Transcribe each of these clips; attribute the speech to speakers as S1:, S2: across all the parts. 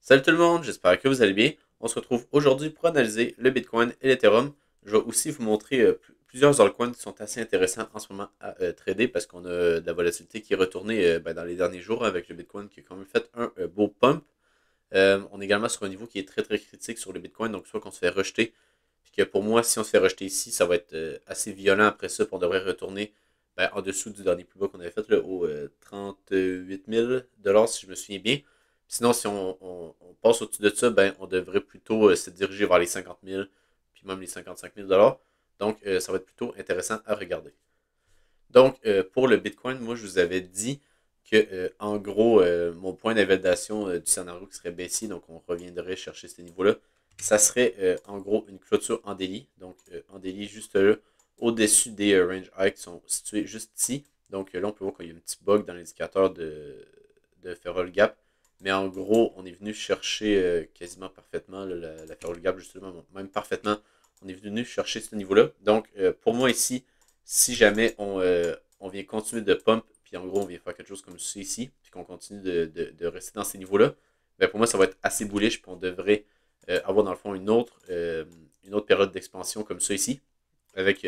S1: Salut tout le monde, j'espère que vous allez bien. On se retrouve aujourd'hui pour analyser le Bitcoin et l'Ethereum. Je vais aussi vous montrer plusieurs altcoins qui sont assez intéressants en ce moment à trader parce qu'on a de la volatilité qui est retournée dans les derniers jours avec le Bitcoin qui a quand même fait un beau pump. On est également sur un niveau qui est très très critique sur le Bitcoin, donc soit qu'on se fait rejeter, puis que pour moi, si on se fait rejeter ici, ça va être assez violent après ça, puis on devrait retourner en dessous du dernier plus bas qu'on avait fait, là, au 38 000 si je me souviens bien. Sinon, si on passe au-dessus de ça, on devrait plutôt se diriger vers les 50 000, puis même les 55 000 Donc, ça va être plutôt intéressant à regarder. Donc, pour le Bitcoin, moi, je vous avais dit que, en gros, mon point d'invalidation du scénario qui serait baissier, donc on reviendrait chercher ce niveau-là, ça serait en gros une clôture en daily. Donc, en daily, juste là, au-dessus des range highs qui sont situés juste ici. Donc, là, on peut voir qu'il y a un petit bug dans l'indicateur de Ferrol Gap. Mais en gros, on est venu chercher quasiment parfaitement là, la Ferrol Gap, justement, même parfaitement. On est venu chercher ce niveau-là. Donc, pour moi ici, si jamais on vient continuer de pump, puis en gros, on vient faire quelque chose comme ça ici, puis qu'on continue de rester dans ces niveaux-là, pour moi, ça va être assez bullish, puis on devrait avoir dans le fond une autre période d'expansion comme ça ici, avec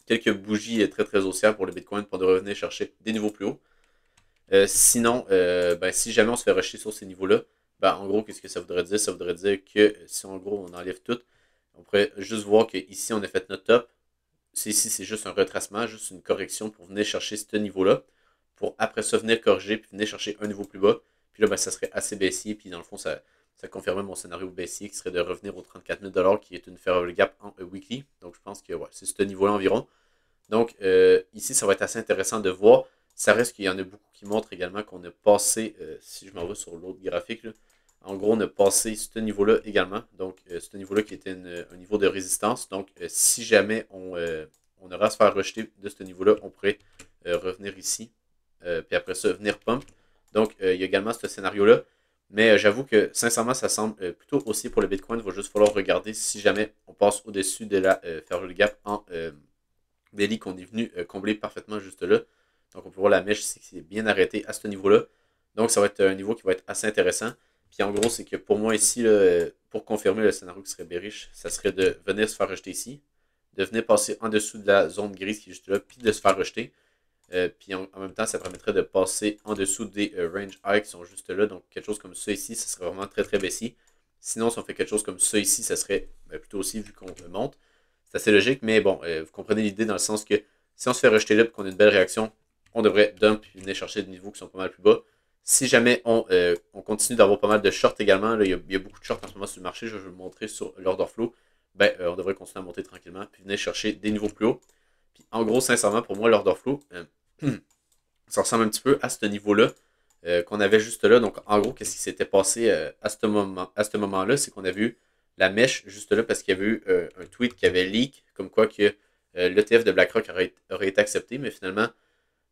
S1: quelques bougies très très haussières pour le Bitcoin pour de revenir chercher des niveaux plus hauts. Sinon, si jamais on se fait rusher sur ces niveaux-là, en gros, qu'est-ce que ça voudrait dire? Ça voudrait dire que si en gros on enlève tout, on pourrait juste voir qu'ici on a fait notre top, ici, c'est juste un retracement, juste une correction pour venir chercher ce niveau-là, pour après ça venir corriger, puis venir chercher un niveau plus bas. Puis là, ça serait assez baissier, puis dans le fond, ça confirmerait mon scénario baissier qui serait de revenir aux 34 000 qui est une fair gap en weekly. Donc je pense que ouais, c'est ce niveau-là environ. Donc ici, ça va être assez intéressant de voir. Ça reste qu'il y en a beaucoup qui montrent également qu'on a passé, si je m'en vais sur l'autre graphique, là, en gros, on a passé ce niveau-là également. Donc, ce niveau-là qui était un niveau de résistance. Donc, si jamais on aura à se faire rejeter de ce niveau-là, on pourrait revenir ici. Puis après ça, venir pump. Donc, il y a également ce scénario-là. Mais j'avoue que, sincèrement, ça semble plutôt aussi pour le Bitcoin. Il va juste falloir regarder si jamais on passe au-dessus de la Fairway Gap en daily qu'on est venu combler parfaitement juste là. Donc, on peut voir la mèche ici qui est bien arrêtée à ce niveau-là. Donc, ça va être un niveau qui va être assez intéressant. Puis en gros, c'est que pour moi ici, là, pour confirmer le scénario qui serait bearish, ça serait de venir se faire rejeter ici, de venir passer en dessous de la zone grise qui est juste là, puis de se faire rejeter. Puis en même temps, ça permettrait de passer en dessous des range high qui sont juste là. Donc quelque chose comme ça ici, ça serait vraiment très très baissier. Sinon, si on fait quelque chose comme ça ici, ça serait plutôt aussi vu qu'on monte. C'est assez logique, mais bon, vous comprenez l'idée dans le sens que si on se fait rejeter là et qu'on a une belle réaction, on devrait dump et venir chercher des niveaux qui sont pas mal plus bas. Si jamais on continue d'avoir pas mal de shorts également, là, il y a beaucoup de shorts en ce moment sur le marché, je vais vous le montrer sur l'order flow, on devrait continuer à monter tranquillement, puis venir chercher des niveaux plus hauts. Puis en gros, sincèrement, pour moi, l'order flow, ça ressemble un petit peu à ce niveau-là qu'on avait juste là. Donc en gros, qu'est-ce qui s'était passé à ce moment-là, c'est qu'on avait eu la mèche juste là parce qu'il y avait eu un tweet qui avait leak, comme quoi que l'ETF de BlackRock aurait été accepté, mais finalement,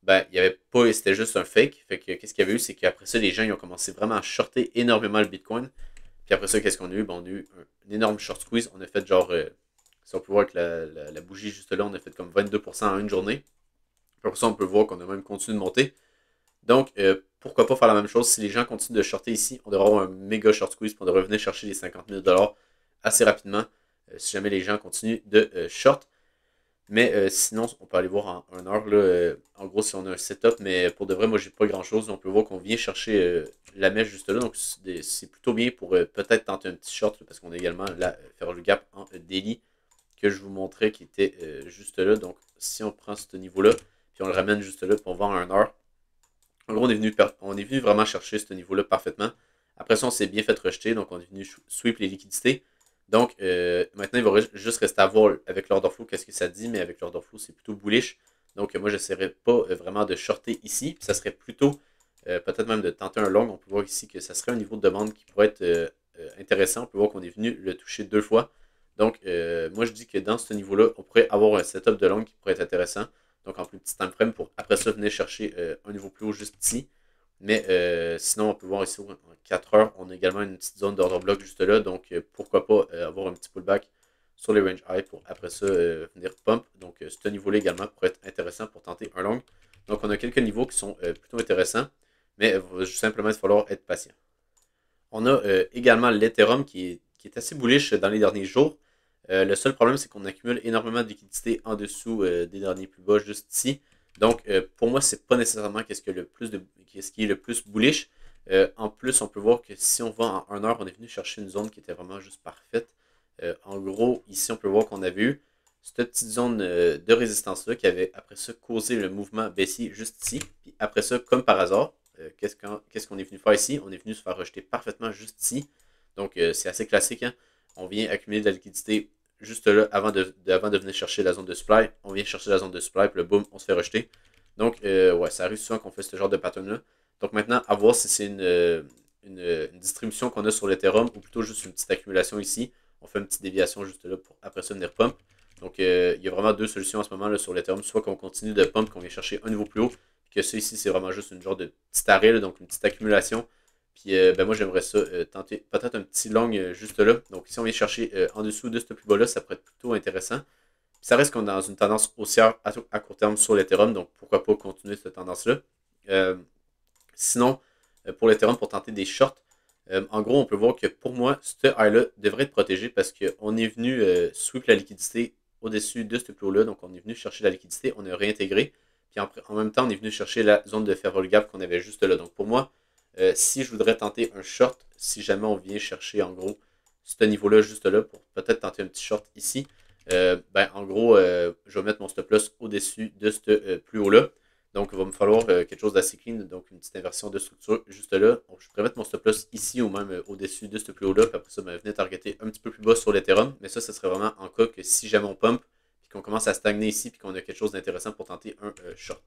S1: il y avait pas, c'était juste un fake. Fait que qu'est-ce qu'il y avait eu, c'est qu'après ça, les gens ils ont commencé vraiment à shorter énormément le Bitcoin. Puis après ça, qu'est-ce qu'on a eu? On a eu un énorme short squeeze. On a fait genre, si on peut voir avec la bougie juste là, on a fait comme 22% en une journée. Puis après ça, on peut voir qu'on a même continué de monter. Donc, pourquoi pas faire la même chose? Si les gens continuent de shorter ici, on devrait avoir un méga short squeeze pour revenir chercher les 50 000 assez rapidement. Si jamais les gens continuent de short. Mais sinon, on peut aller voir en 1 heure. Là, en gros, si on a un setup, mais pour de vrai, moi, j'ai pas grand chose. On peut voir qu'on vient chercher la mèche juste là. Donc, c'est plutôt bien pour peut-être tenter un petit short, là, parce qu'on a également là, faire le gap en daily que je vous montrais qui était juste là. Donc, si on prend ce niveau-là, puis on le ramène juste là, puis on va en 1 heure. En gros, on est venu vraiment chercher ce niveau-là parfaitement. Après ça, on s'est bien fait rejeter, donc on est venu sweep les liquidités. Donc, maintenant, il va juste rester à voir avec l'order flow qu'est-ce que ça dit, mais avec l'order flow, c'est plutôt bullish. Donc, moi, je n'essaierai pas vraiment de shorter ici. Puis ça serait plutôt, peut-être même de tenter un long. On peut voir ici que ça serait un niveau de demande qui pourrait être intéressant. On peut voir qu'on est venu le toucher 2 fois. Donc, moi, je dis que dans ce niveau-là, on pourrait avoir un setup de long qui pourrait être intéressant. Donc, en plus petit time frame pour après ça venir chercher un niveau plus haut juste ici. Mais sinon, on peut voir ici en 4 heures, on a également une petite zone d'order block juste là. Donc, pourquoi pas avoir un petit pullback sur les range high pour après ça venir pump. Donc, ce niveau-là également pourrait être intéressant pour tenter un long. Donc, on a quelques niveaux qui sont plutôt intéressants, mais il va simplement falloir être patient. On a également l'Ethereum qui est assez bullish dans les derniers jours. Le seul problème, c'est qu'on accumule énormément de liquidités en dessous des derniers plus bas, juste ici. Donc, pour moi, c'est pas nécessairement qu'est-ce qui est le plus bullish. En plus, on peut voir que si on va en 1 heure, on est venu chercher une zone qui était vraiment juste parfaite. En gros, ici, on peut voir qu'on avait eu cette petite zone de résistance-là qui avait après ça causé le mouvement baissier juste ici. Puis après ça, comme par hasard, qu'est-ce qu'on est venu faire ici? On est venu se faire rejeter parfaitement juste ici. Donc, c'est assez classique. Hein? On vient accumuler de la liquidité juste là avant de venir chercher la zone de supply. On vient chercher la zone de supply, puis le boom, on se fait rejeter. Donc, ouais, ça arrive souvent qu'on fait ce genre de pattern-là. Donc maintenant, à voir si c'est une distribution qu'on a sur l'Ethereum ou plutôt juste une petite accumulation ici. On fait une petite déviation juste là pour après ça venir pump. Donc, il y a vraiment deux solutions en ce moment là, sur l'Ethereum. Soit qu'on continue de pump, qu'on vient chercher un niveau plus haut, puis que ça ici, c'est vraiment juste une genre de petit arrêt, là, donc une petite accumulation. Puis ben moi, j'aimerais ça tenter peut-être un petit long juste là. Donc, si on vient chercher en dessous de ce plus bas-là, ça pourrait être plutôt intéressant. Puis ça reste qu'on est dans une tendance haussière à court terme sur l'Ethereum, donc pourquoi pas continuer cette tendance-là. Euh, Sinon, pour l'Ethereum, pour tenter des shorts, en gros, on peut voir que pour moi, ce high-là devrait être protégé parce qu'on est venu sweep la liquidité au-dessus de ce plus haut-là. Donc, on est venu chercher la liquidité, on a réintégré. Puis en même temps, on est venu chercher la zone de fair gap qu'on avait juste là. Donc, pour moi, si je voudrais tenter un short, si jamais on vient chercher en gros ce niveau-là juste là pour peut-être tenter un petit short ici, ben, en gros, je vais mettre mon stop loss au-dessus de ce plus haut-là. Donc, il va me falloir quelque chose d'assez clean, donc une petite inversion de structure juste là. Donc, je pourrais mettre mon stop loss ici ou même au-dessus de ce plus haut-là. Puis après ça, ben, venir targeter un petit peu plus bas sur l'Ethereum. Mais ça, ce serait vraiment en cas que si jamais on pump, puis qu'on commence à stagner ici, puis qu'on a quelque chose d'intéressant pour tenter un short.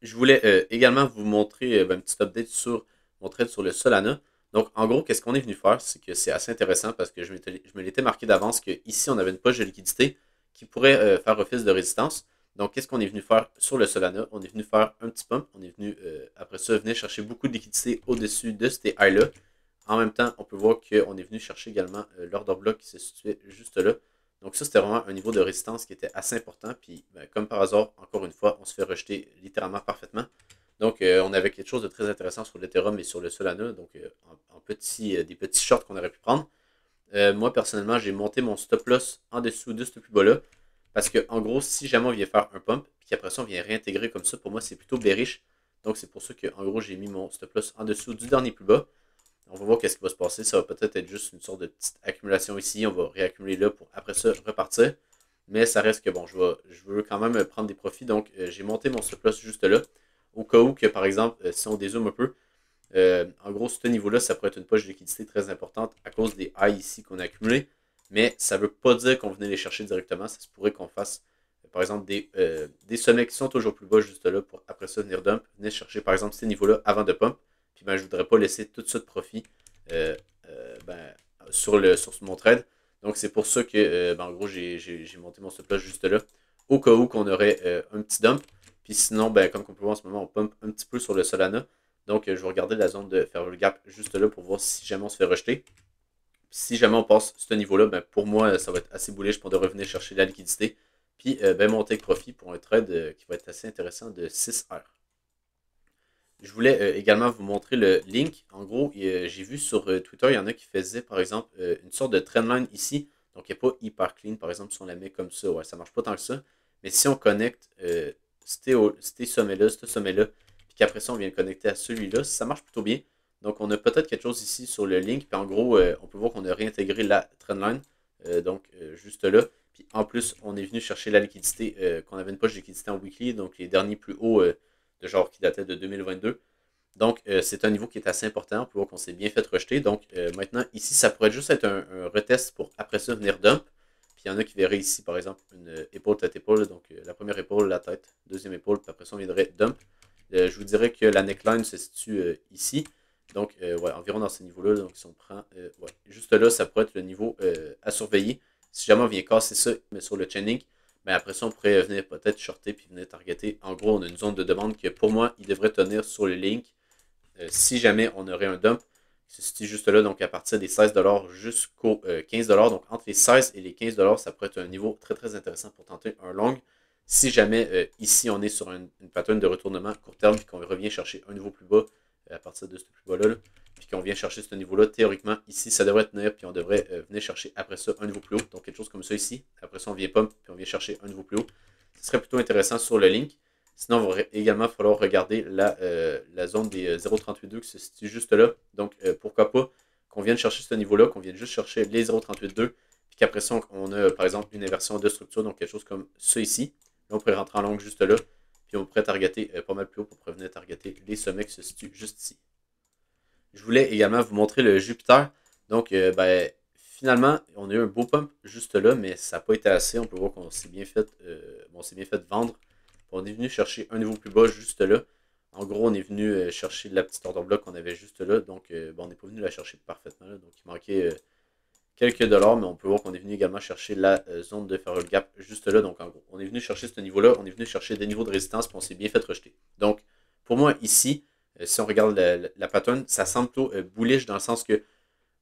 S1: Je voulais également vous montrer un petit update sur mon trade sur le Solana. Donc, en gros, qu'est-ce qu'on est venu faire? C'est que c'est assez intéressant parce que je me l'étais marqué d'avance qu'ici, on avait une poche de liquidité qui pourrait faire office de résistance. Donc, qu'est-ce qu'on est venu faire sur le Solana? On est venu faire un petit pump. On est venu, après ça, venir chercher beaucoup de liquidité au-dessus de ces highs-là. En même temps, on peut voir qu'on est venu chercher également l'order block qui se situait juste là. Donc ça, c'était vraiment un niveau de résistance qui était assez important. Puis, ben, comme par hasard, encore une fois, on se fait rejeter littéralement parfaitement. Donc, on avait quelque chose de très intéressant sur l'Ethereum et sur le Solana. Donc, des petits shorts qu'on aurait pu prendre. Moi, personnellement, j'ai monté mon stop loss en dessous de ce plus bas-là. Parce que, en gros, si jamais on vient faire un pump, puis qu'après ça, on vient réintégrer comme ça, pour moi, c'est plutôt bearish. Donc, c'est pour ça que, en gros, j'ai mis mon stop loss en dessous du dernier plus bas. On va voir qu'est-ce qui va se passer. Ça va peut-être être juste une sorte de petite accumulation ici. On va réaccumuler là pour après ça repartir. Mais ça reste que bon, je veux quand même prendre des profits. Donc, j'ai monté mon stop loss juste là. Au cas où que, par exemple, si on dézoome un peu, en gros, ce niveau-là, ça pourrait être une poche de liquidité très importante à cause des highs ici qu'on a accumulés. Mais ça ne veut pas dire qu'on venait les chercher directement. Ça se pourrait qu'on fasse, par exemple, des sommets qui sont toujours plus bas juste là pour après ça venir dump. Venir chercher, par exemple, ces niveaux-là avant de pump. Puis ben, je ne voudrais pas laisser tout ça de profit ben, sur mon trade. Donc c'est pour ça que ben, en gros j'ai monté mon stop loss juste là. Au cas où qu'on aurait un petit dump. Puis sinon, ben, comme on peut voir en ce moment, on pump un petit peu sur le Solana. Donc je vais regarder la zone de faire le gap juste là pour voir si jamais on se fait rejeter. Puis si jamais on passe ce niveau-là, ben, pour moi, ça va être assez bullish pour de revenir chercher la liquidité. Puis ben, monter avec profit pour un trade qui va être assez intéressant de 6 heures. Je voulais également vous montrer le link. En gros, j'ai vu sur Twitter, il y en a qui faisaient par exemple une sorte de trendline ici. Donc, il n'y a pas hyper clean. Par exemple, si on la met comme ça, ouais, ça ne marche pas tant que ça. Mais si on connecte ce sommet-là, puis qu'après ça, on vient le connecter à celui-là, ça marche plutôt bien. Donc, on a peut-être quelque chose ici sur le link. Puis en gros, on peut voir qu'on a réintégré la trendline. Juste là. Puis en plus, on est venu chercher la liquidité, qu'on avait une poche de liquidité en weekly. Donc, les derniers plus hauts de genre qui datait de 2022. Donc, c'est un niveau qui est assez important. On peut voir qu'on s'est bien fait rejeter. Donc, maintenant, ici, ça pourrait juste être un retest pour après ça venir dump. Puis, il y en a qui verraient ici, par exemple, une épaule, tête, épaule. Donc, la première épaule, la tête, deuxième épaule, puis après ça, on viendrait dump. Je vous dirais que la neckline se situe ici. Donc, ouais, environ dans ce niveau-là. Donc, si on prend, ouais, juste là, ça pourrait être le niveau à surveiller. Si jamais on vient casser ça, mais sur le chaining, ben après ça, on pourrait venir peut-être shorter puis venir targeter. En gros, on a une zone de demande que pour moi, il devrait tenir sur le link. Si jamais on aurait un dump, qui se situe juste là, donc à partir des 16$ jusqu'aux 15$. Donc entre les 16 et les 15$, ça pourrait être un niveau très très intéressant pour tenter un long. Si jamais ici on est sur une pattern de retournement court terme et qu'on revient chercher un niveau plus bas à partir de ce plus bas-là, puis qu'on vient chercher ce niveau-là, théoriquement, ici, ça devrait tenir, puis on devrait venir chercher après ça un niveau plus haut. Donc, quelque chose comme ça ici. Après ça, on vient pump, puis on vient chercher un niveau plus haut. Ce serait plutôt intéressant sur le link. Sinon, il va également falloir regarder la zone des 0.38.2 qui se situe juste là. Donc, pourquoi pas qu'on vienne chercher ce niveau-là, qu'on vienne juste chercher les 0.38.2, puis qu'après ça, on a par exemple une inversion de structure, donc quelque chose comme ça ici. Là, on pourrait rentrer en longue juste là, puis on pourrait targeter pas mal plus haut pour venir targeter les sommets qui se situent juste ici. Je voulais également vous montrer le Jupiter. Donc, finalement, on a eu un beau pump juste là, mais ça n'a pas été assez. On peut voir qu'on s'est bien fait, vendre. On est venu chercher un niveau plus bas juste là. En gros, on est venu chercher la petite order block qu'on avait juste là. Donc, on n'est pas venu la chercher parfaitement. Là. Donc, il manquait quelques dollars, mais on peut voir qu'on est venu également chercher la zone de Farrell Gap juste là. Donc, en gros, on est venu chercher ce niveau-là. On est venu chercher des niveaux de résistance, puis on s'est bien fait rejeter. Donc, pour moi, ici, si on regarde la pattern, ça semble plutôt bullish dans le sens que,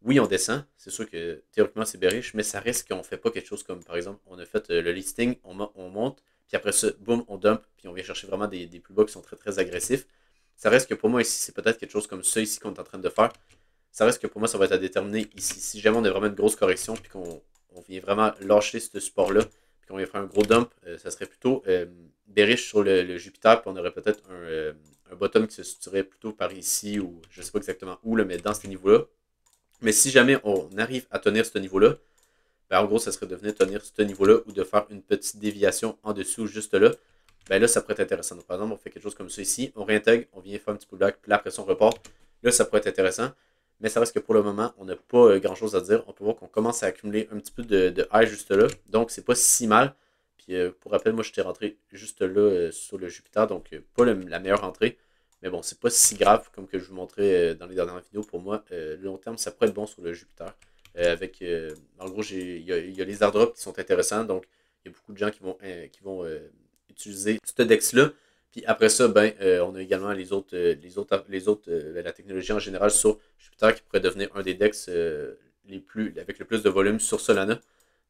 S1: oui, on descend. C'est sûr que théoriquement, c'est bearish, mais ça reste qu'on ne fait pas quelque chose comme, par exemple, on a fait le listing, on monte, puis après ça, boum, on dump, puis on vient chercher vraiment des plus bas qui sont très, très agressifs. Ça reste que pour moi, ici, c'est peut-être quelque chose comme ça ici qu'on est en train de faire. Ça reste que pour moi, ça va être à déterminer ici. Si jamais on a vraiment une grosse correction, puis qu'on vient vraiment lâcher ce support-là, puis qu'on vient faire un gros dump, ça serait plutôt bearish sur le Jupiter, puis on aurait peut-être un bottom qui se situerait plutôt par ici, ou je ne sais pas exactement où, là, mais dans ces niveaux-là. Mais si jamais on arrive à tenir ce niveau-là, ben en gros, ça serait de venir tenir ce niveau-là ou de faire une petite déviation en dessous, juste là. Ben là, ça pourrait être intéressant. Donc, par exemple, on fait quelque chose comme ça ici, on réintègre, on vient faire un petit pullback, puis là, après ça, on repart. Là, ça pourrait être intéressant. Mais ça reste que pour le moment, on n'a pas grand-chose à dire. On peut voir qu'on commence à accumuler un petit peu de high juste là. Donc, c'est pas si mal. Puis, pour rappel, moi, j'étais rentré juste là sur le Jupiter. Donc, pas la meilleure entrée. Mais bon, c'est pas si grave comme que je vous montrais dans les dernières vidéos. Pour moi, le long terme, ça pourrait être bon sur le Jupiter. En gros, il y a les airdrops qui sont intéressants. Donc, il y a beaucoup de gens qui vont utiliser ce DEX-là. Puis après ça, on a également la technologie en général sur Jupiter qui pourrait devenir un des DEX avec le plus de volume sur Solana.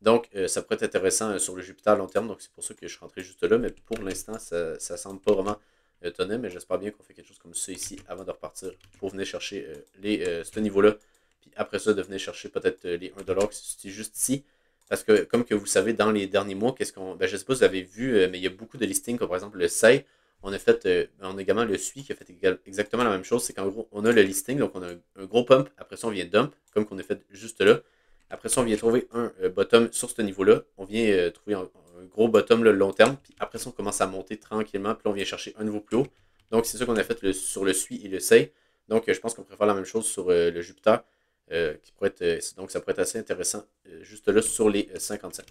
S1: Donc, ça pourrait être intéressant sur le Jupiter à long terme. Donc, c'est pour ça que je suis rentré juste là. Mais pour l'instant, ça ne semble pas vraiment étonnant. Mais j'espère bien qu'on fait quelque chose comme ça ici avant de repartir pour venir chercher ce niveau-là. Puis après ça, de venir chercher peut-être les 1$ qui se situent juste ici. Parce que, comme que vous savez, dans les derniers mois, je ne sais pas si vous avez vu, mais il y a beaucoup de listings, comme par exemple le SEI. On a également le SUI qui a fait exactement la même chose. C'est qu'en gros, on a le listing, donc on a un gros pump. Après ça, on vient dump, comme qu'on a fait juste là. Après ça, on vient trouver un bottom sur ce niveau-là. On vient trouver un gros bottom le long terme. Puis après ça, on commence à monter tranquillement. Puis là, on vient chercher un niveau plus haut. Donc, c'est ça qu'on a fait sur le SUI et le SEI. Donc, je pense qu'on pourrait faire la même chose sur le Jupiter. Donc, ça pourrait être assez intéressant juste là sur les 55.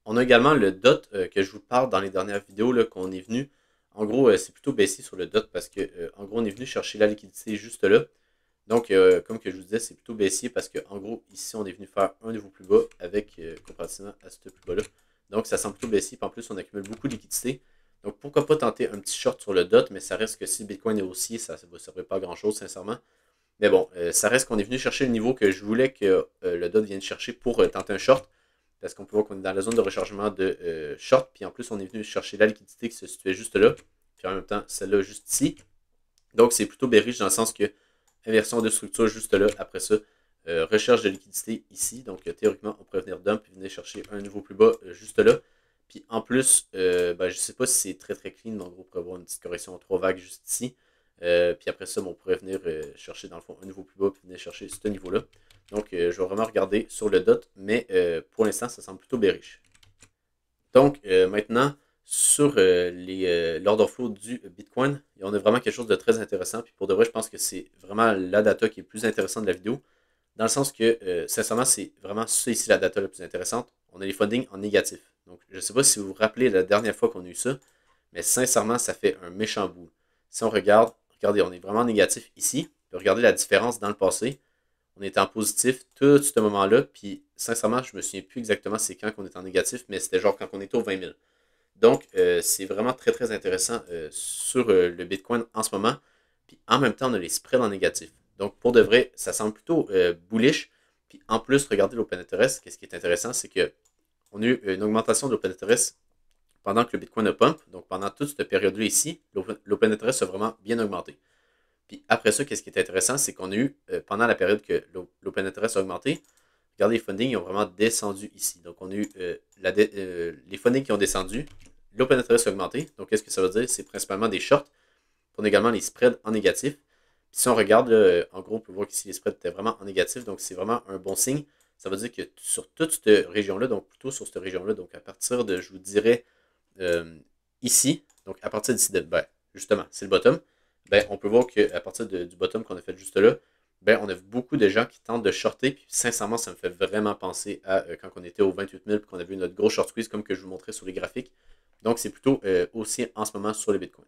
S1: On a également le DOT que je vous parle dans les dernières vidéos qu'on est venu. En gros, c'est plutôt baissé sur le DOT parce que en gros, on est venu chercher la liquidité juste là. Donc, comme que je vous disais, c'est plutôt baissier parce qu'en gros, ici, on est venu faire un niveau plus bas avec comparativement à ce plus bas-là. Donc, ça semble plutôt baissier. Puis en plus, on accumule beaucoup de liquidité. Donc, pourquoi pas tenter un petit short sur le DOT, mais ça reste que si Bitcoin est haussier, ça ne servirait pas à grand-chose, sincèrement. Mais bon, ça reste qu'on est venu chercher le niveau que je voulais que le DOT vienne chercher pour tenter un short. Parce qu'on peut voir qu'on est dans la zone de rechargement de short. Puis en plus, on est venu chercher la liquidité qui se situait juste là. Puis en même temps, celle-là juste ici. Donc, c'est plutôt bearish dans le sens que inversion de structure juste là. Après ça, recherche de liquidité ici. Donc, théoriquement, on pourrait venir dump et venir chercher un niveau plus bas juste là. Puis en plus, je ne sais pas si c'est très très clean, mais en gros, on pourrait avoir une petite correction en 3 vagues juste ici. Puis après ça, on pourrait venir chercher dans le fond un niveau plus bas puis venir chercher ce niveau-là. Donc, je vais vraiment regarder sur le DOT, mais pour l'instant, ça semble plutôt bearish. Donc, maintenant, sur l'order flow du Bitcoin, on a vraiment quelque chose de très intéressant. Puis pour de vrai, je pense que c'est vraiment la data qui est plus intéressante de la vidéo. Dans le sens que, sincèrement, c'est vraiment ça ici la data la plus intéressante. On a les fundings en négatif. Donc, je ne sais pas si vous vous rappelez la dernière fois qu'on a eu ça, mais sincèrement, ça fait un méchant bout. Si on regarde, regardez, on est vraiment négatif ici. Puis regardez la différence dans le passé. On était en positif tout ce moment-là. Puis sincèrement, je me souviens plus exactement c'est quand qu'on était en négatif, mais c'était genre quand on était au 20 000. Donc, c'est vraiment très très intéressant sur le Bitcoin en ce moment. Puis en même temps, on a les spreads en négatif. Donc, pour de vrai, ça semble plutôt bullish. Puis en plus, regardez l'Open Interest. Qu'est-ce qui est intéressant, c'est qu'on a eu une augmentation de l'Open Interest pendant que le Bitcoin a pump. Donc, pendant toute cette période-là ici, l'Open Interest a vraiment bien augmenté. Puis après ça, qu'est-ce qui est intéressant, c'est qu'on a eu, pendant la période que l'open interest a augmenté, regardez, les fundings ils ont vraiment descendu ici. Donc, on a eu les fundings qui ont descendu, l'open interest a augmenté. Donc, qu'est-ce que ça veut dire? C'est principalement des shorts. On a également les spreads en négatif. Puis si on regarde, là, en gros, on peut voir qu'ici les spreads étaient vraiment en négatif. Donc, c'est vraiment un bon signe. Ça veut dire que sur toute cette région-là, donc plutôt sur cette région-là, donc à partir de, je vous dirais, euh, ici, donc à partir d'ici, ben, justement, c'est le bottom, ben, on peut voir qu'à partir du bottom qu'on a fait juste là, ben, on a beaucoup de gens qui tentent de shorter. Puis sincèrement, ça me fait vraiment penser à quand on était au 28 000 puis qu'on a vu notre gros short squeeze, comme que je vous montrais sur les graphiques. Donc, c'est plutôt aussi en ce moment sur les bitcoins.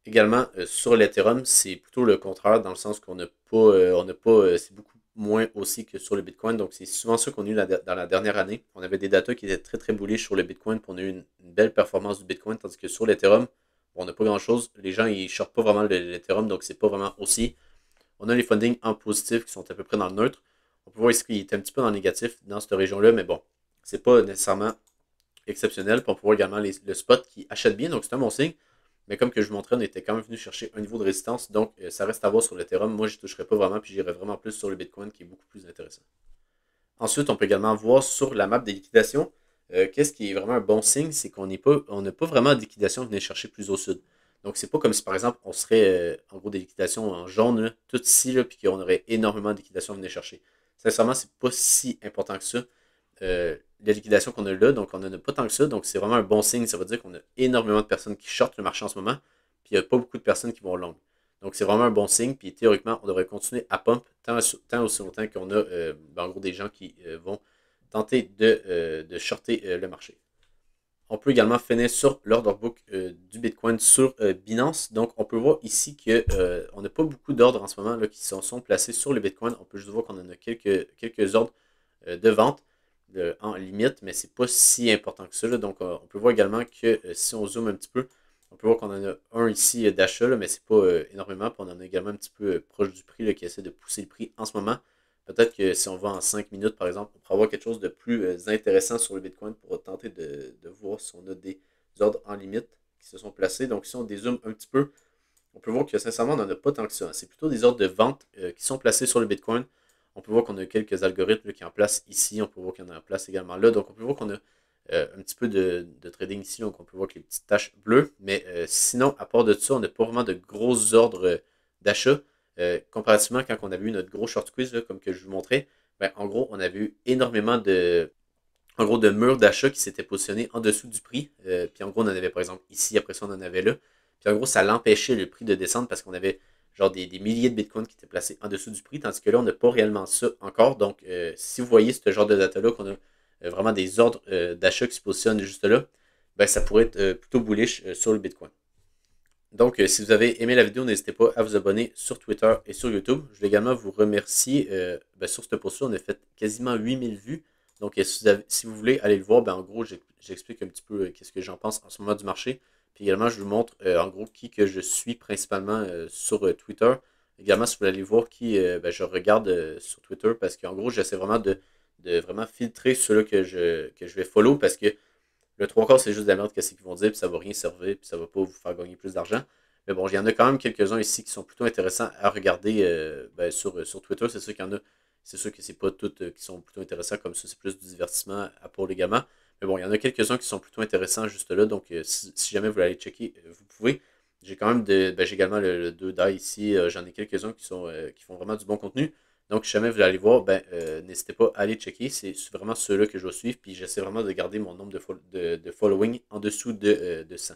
S1: Également, sur l'Ethereum, c'est plutôt le contraire, dans le sens qu'on n'a pas, c'est beaucoup moins aussi que sur le Bitcoin. Donc, c'est souvent ça qu'on a eu dans la dernière année. On avait des datas qui étaient très, très bullish sur le Bitcoin, puis on a eu une belle performance du Bitcoin, tandis que sur l'Ethereum, on n'a pas grand-chose. Les gens, ils ne shortent pas vraiment l'Ethereum, donc c'est pas vraiment aussi. On a les fundings en positif qui sont à peu près dans le neutre. On peut voir ici qu'il est un petit peu dans le négatif dans cette région-là, mais bon, c'est pas nécessairement exceptionnel. Puis on peut voir également le spot qui achète bien, donc c'est un bon signe. Mais comme que je vous montrais, on était quand même venu chercher un niveau de résistance. Donc, ça reste à voir sur l'Ethereum. Moi, je ne toucherai pas vraiment, puis j'irai vraiment plus sur le Bitcoin qui est beaucoup plus intéressant. Ensuite, on peut également voir sur la map des liquidations. Qu'est-ce qui est vraiment un bon signe, c'est qu'on n'a pas vraiment de liquidation à venir chercher plus au sud. Donc, c'est pas comme si, par exemple, on serait en gros des liquidations en jaune, là, tout ici, là, puis qu'on aurait énormément de liquidations à venir chercher. Sincèrement, c'est pas si important que ça. La liquidation qu'on a là, donc on n'en a pas tant que ça, donc c'est vraiment un bon signe. Ça veut dire qu'on a énormément de personnes qui shortent le marché en ce moment, puis il n'y a pas beaucoup de personnes qui vont long. Donc c'est vraiment un bon signe, puis théoriquement, on devrait continuer à pump tant aussi longtemps qu'on a en gros des gens qui vont tenter de shorter le marché. On peut également finir sur l'order book du Bitcoin sur Binance. Donc, on peut voir ici qu'on n'a pas beaucoup d'ordres en ce moment là, qui sont placés sur le Bitcoin. On peut juste voir qu'on en a quelques ordres de vente en limite, mais c'est pas si important que ça. Là. Donc, on peut voir également que si on zoome un petit peu, on peut voir qu'on en a un ici d'achat, mais c'est pas énormément. Puis on en a également un petit peu proche du prix là, qui essaie de pousser le prix en ce moment. Peut-être que si on va en 5 minutes, par exemple, on pourra avoir quelque chose de plus intéressant sur le Bitcoin pour tenter de voir si on a des ordres en limite qui se sont placés. Donc, si on dézoome un petit peu, on peut voir que sincèrement, on n'en a pas tant que ça. C'est plutôt des ordres de vente qui sont placés sur le Bitcoin. On peut voir qu'on a quelques algorithmes là, qui sont en place ici. On peut voir qu'il y en a en place également là. Donc, on peut voir qu'on a un petit peu de trading ici. Donc, on peut voir que les petites taches bleues. Mais sinon, à part de ça, on n'a pas vraiment de gros ordres d'achat. Comparativement, quand on avait eu notre gros short squeeze, là, comme que je vous montrais, ben, en gros, on avait eu énormément de murs d'achat qui s'étaient positionnés en dessous du prix. Puis en gros, on en avait par exemple ici, après ça, on en avait là. Puis en gros, ça l'empêchait le prix de descendre parce qu'on avait genre des milliers de bitcoins qui étaient placés en dessous du prix, tandis que là, on n'a pas réellement ça encore. Donc, si vous voyez ce genre de data-là, qu'on a vraiment des ordres d'achat qui se positionnent juste là, ben, ça pourrait être plutôt bullish sur le bitcoin. Donc, si vous avez aimé la vidéo, n'hésitez pas à vous abonner sur Twitter et sur YouTube. Je vais également vous remercier. Sur ce post-là, on a fait quasiment 8000 vues. Donc, si vous voulez aller le voir, ben, en gros, j'explique un petit peu qu'est-ce que j'en pense en ce moment du marché. Puis également, je vous montre en gros qui que je suis principalement sur Twitter. Également, si vous voulez aller voir qui je regarde sur Twitter, parce qu'en gros, j'essaie vraiment de vraiment filtrer ceux-là que je vais follow, parce que le trois quarts, c'est juste de la merde, qu'est-ce qu'ils vont dire, puis ça va rien servir, puis ça va pas vous faire gagner plus d'argent. Mais bon, il y en a quand même quelques-uns ici qui sont plutôt intéressants à regarder sur Twitter. C'est sûr qu'il y en a, c'est sûr que c'est pas tous qui sont plutôt intéressants comme ça, c'est plus du divertissement à pour les gamins. Mais bon, il y en a quelques-uns qui sont plutôt intéressants juste là, donc si jamais vous voulez aller checker, vous pouvez. J'ai quand même j'ai également le 2 die ici, j'en ai quelques-uns qui font vraiment du bon contenu. Donc, si jamais vous voulez aller voir, n'hésitez pas à aller checker. C'est vraiment ceux-là que je vais suivre. Puis, j'essaie vraiment de garder mon nombre de following en dessous de 100.